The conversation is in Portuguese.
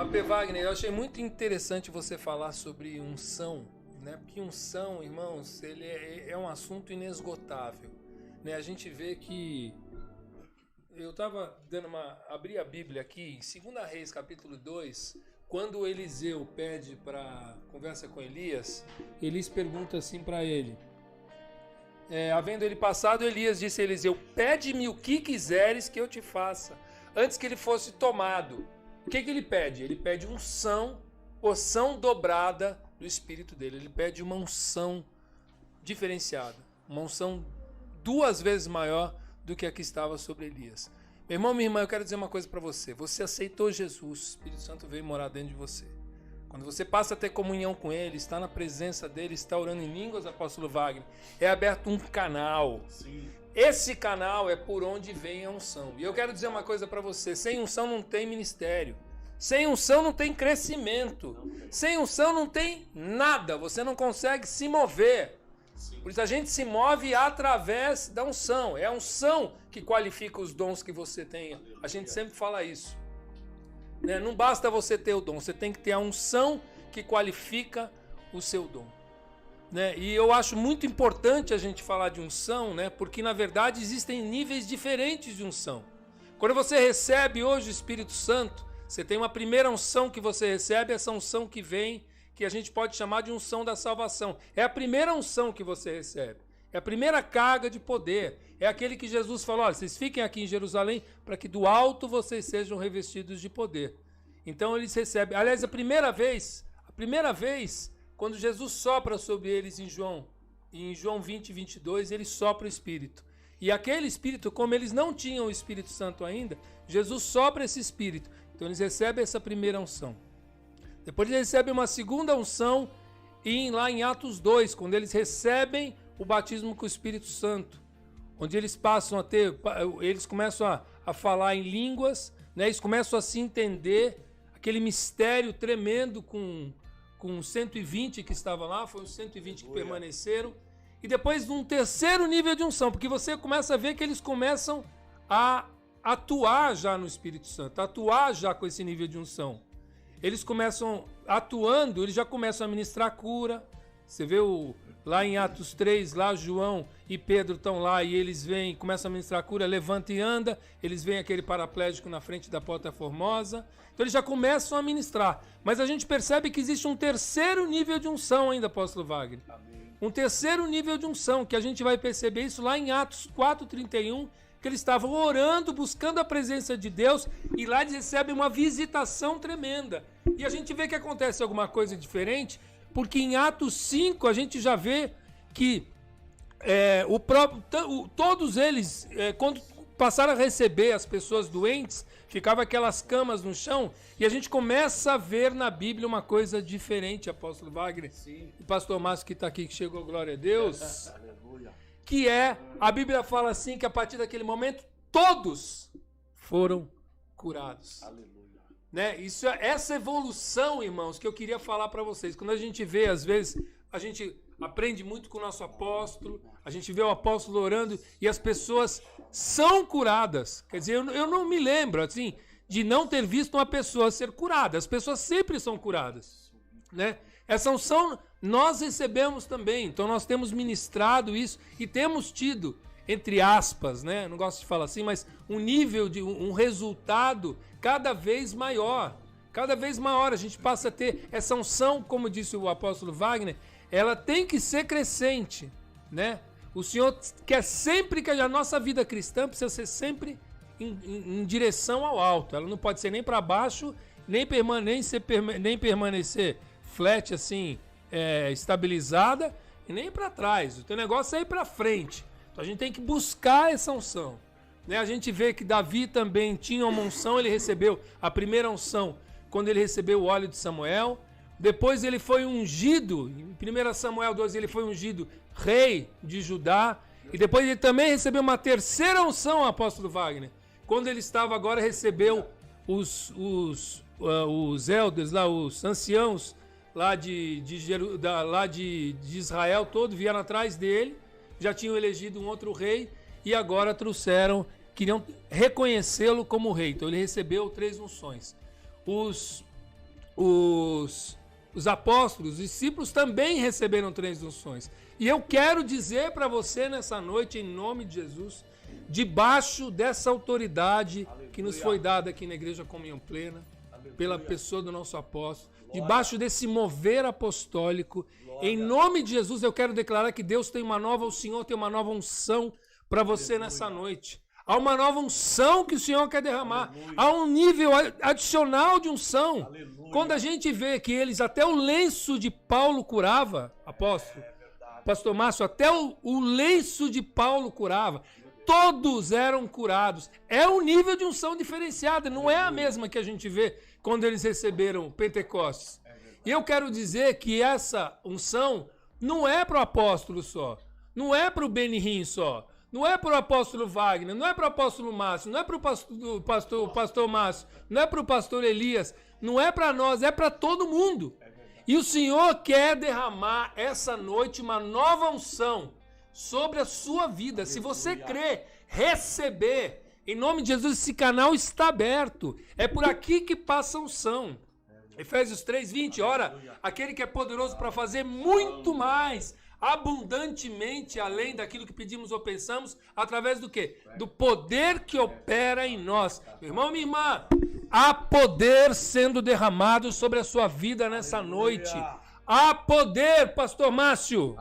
AP Wagner, eu achei muito interessante você falar sobre unção, né? Porque unção, irmãos, ele é um assunto inesgotável, né? A gente vê que eu estava abri a Bíblia aqui, em 2 Reis, capítulo 2, quando Eliseu pede para conversa com Elias, Elias pergunta assim para ele, havendo ele passado, Elias disse a Eliseu, pede-me o que quiseres que eu te faça, antes que ele fosse tomado. O que ele pede? Ele pede unção, porção dobrada do Espírito dele. Ele pede uma unção diferenciada, uma unção 2 vezes maior do que a que estava sobre Elias. Meu irmão, minha irmã, eu quero dizer uma coisa para você. Você aceitou Jesus, o Espírito Santo veio morar dentro de você. Quando você passa a ter comunhão com Ele, está na presença dEle, está orando em línguas, apóstolo Wagner, é aberto um canal. Sim. Esse canal é por onde vem a unção. E eu quero dizer uma coisa para você, sem unção não tem ministério. Sem unção não tem crescimento. Sem unção não tem nada. Você não consegue se mover. Por isso a gente se move através da unção. É a unção que qualifica os dons que você tem. A gente sempre fala isso. Né? Não basta você ter o dom, você tem que ter a unção que qualifica o seu dom. Né? E eu acho muito importante a gente falar de unção, né? Porque na verdade existem níveis diferentes de unção. Quando você recebe hoje o Espírito Santo, você tem uma primeira unção que você recebe, essa unção que vem, que a gente pode chamar de unção da salvação. É a primeira unção que você recebe. É a primeira carga de poder. É aquele que Jesus falou, olha, vocês fiquem aqui em Jerusalém para que do alto vocês sejam revestidos de poder. Então eles recebem. Aliás, a primeira vez, quando Jesus sopra sobre eles em João 20, 22, ele sopra o Espírito. E aquele Espírito, como eles não tinham o Espírito Santo ainda, Jesus sopra esse Espírito. Então eles recebem essa primeira unção. Depois eles recebem uma segunda unção lá em Atos 2, quando eles recebem o batismo com o Espírito Santo, onde eles passam a ter, eles começam a falar em línguas, né? Eles começam a se entender, aquele mistério tremendo com 120 que estavam lá, foram os 120 que permaneceram, e depois um terceiro nível de unção, porque você começa a ver que eles começam a atuar já no Espírito Santo, atuar já com esse nível de unção. Eles começam atuando, eles já começam a ministrar cura. Você vê lá em Atos 3, lá João e Pedro estão lá e eles vêm, começam a ministrar cura, levanta e anda, eles veem aquele paraplégico na frente da Porta Formosa. Então eles já começam a ministrar. Mas a gente percebe que existe um terceiro nível de unção ainda, apóstolo Wagner. Amém. Um terceiro nível de unção, que a gente vai perceber isso lá em Atos 4:31, que eles estavam orando, buscando a presença de Deus, e lá eles recebem uma visitação tremenda. E a gente vê que acontece alguma coisa diferente, porque em Atos 5 a gente já vê que todos eles, quando passaram a receber as pessoas doentes, ficava aquelas camas no chão, e a gente começa a ver na Bíblia uma coisa diferente, apóstolo Wagner. Sim. O pastor Márcio que está aqui, que chegou, glória a Deus. Aleluia. Que a Bíblia fala assim, que a partir daquele momento, todos foram curados. Aleluia. Né? Essa evolução, irmãos, que eu queria falar para vocês. Quando a gente vê, às vezes, a gente aprende muito com o nosso apóstolo, a gente vê o apóstolo orando e as pessoas são curadas. Quer dizer, eu não me lembro, assim, de não ter visto uma pessoa ser curada. As pessoas sempre são curadas, né? Essa unção nós recebemos também, então nós temos ministrado isso e temos tido, entre aspas, né? Não gosto de falar assim, mas um nível de um resultado cada vez maior. Cada vez maior a gente passa a ter essa unção, como disse o apóstolo Wagner, ela tem que ser crescente, né? O Senhor quer sempre que a nossa vida cristã precisa ser sempre em direção ao alto. Ela não pode ser nem para baixo, nem permanecer flat assim, estabilizada, e nem para trás. O teu negócio é ir para frente. Então a gente tem que buscar essa unção, né? A gente vê que Davi também tinha uma unção, ele recebeu a primeira unção quando ele recebeu o óleo de Samuel. Depois ele foi ungido, em 1 Samuel 12 ele foi ungido rei de Judá. E depois ele também recebeu uma terceira unção, apóstolo Wagner. Quando ele estava agora, recebeu os elders lá, os anciãos lá de Israel todo, vieram atrás dele, já tinham elegido um outro rei e agora queriam reconhecê-lo como rei. Então ele recebeu 3 unções. os apóstolos, os discípulos também receberam 3 unções. E eu quero dizer para você nessa noite, em nome de Jesus, debaixo dessa autoridade que nos foi dada aqui na Igreja Comunhão Plena, pela pessoa do nosso apóstolo, debaixo desse mover apostólico, em nome de Jesus eu quero declarar que Deus tem uma nova, o Senhor tem uma nova unção para você nessa noite. Há uma nova unção que o Senhor quer derramar. Há um nível adicional de unção. Quando a gente vê que eles, até o lenço de Paulo curava, apóstolo, pastor Márcio, até o lenço de Paulo curava. Todos eram curados. É um nível de unção diferenciada. Não é a mesma que a gente vê quando eles receberam Pentecostes. E eu quero dizer que essa unção não é para o apóstolo só. Não é para o Benihim só. Não é para o apóstolo Wagner. Não é para o apóstolo Márcio. Não é para o pastor Márcio. Não é para o pastor Elias. Não é para nós. É para todo mundo. E o Senhor quer derramar essa noite uma nova unção sobre a sua vida. Se você crer, receber, em nome de Jesus, esse canal está aberto. É por aqui que passa a unção. Efésios 3:20, ora, aquele que é poderoso para fazer muito mais, abundantemente, além daquilo que pedimos ou pensamos, através do quê? Do poder que opera em nós. Meu irmão, minha irmã, há poder sendo derramado sobre a sua vida nessa noite. Há poder, pastor Márcio.